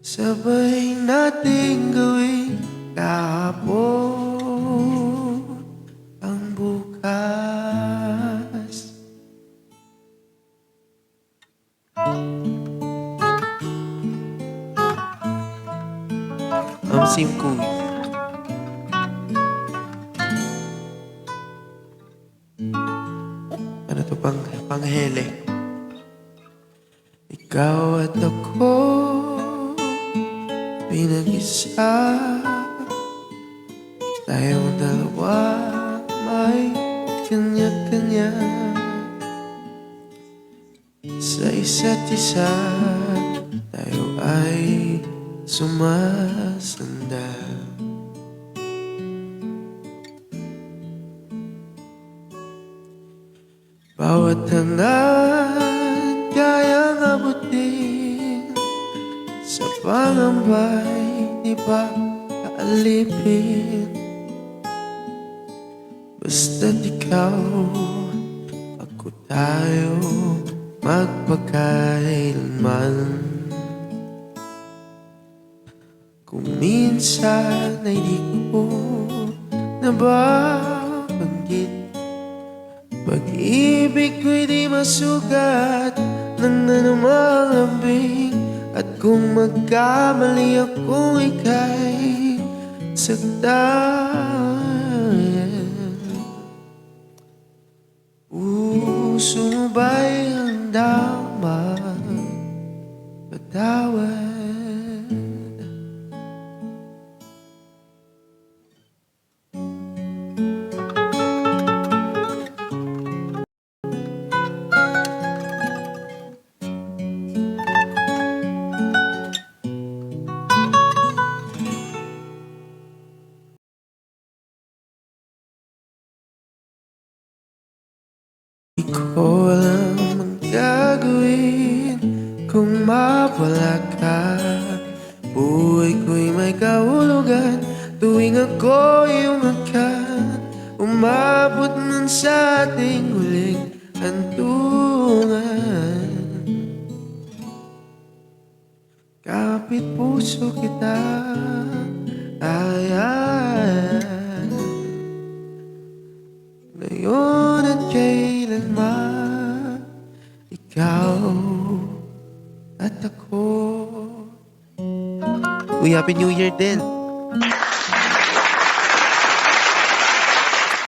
Sabay nating gawin kahapon ang bukas. Sim Kuy. Ano to, panghele. Ikaw at ako, pinag-isa. Tayong dalawa may kanya-kanya. Sa isa't isa, tayo ay sumasanda. Bawat hangad kayang abutin, sa pangambay di ba kaalipin. Basta't ikaw, ako tayo magpakailanman. Kung minsan ay di ko nababanggit, pag-ibig ko'y di masukat ng anumang lambing. At kung magkamali akong ika'y saktan, puso mo ba'y handang magpatawad? Di ko alam ang gagawin kung mawala ka. Buhay ko'y may kahulugan tuwing ako iyong angkan. Umabot man sa ating huling hantungan, kapit puso kita, ayan. Ngayon at kailanman, ikaw at ako. Uy, Happy New Year din!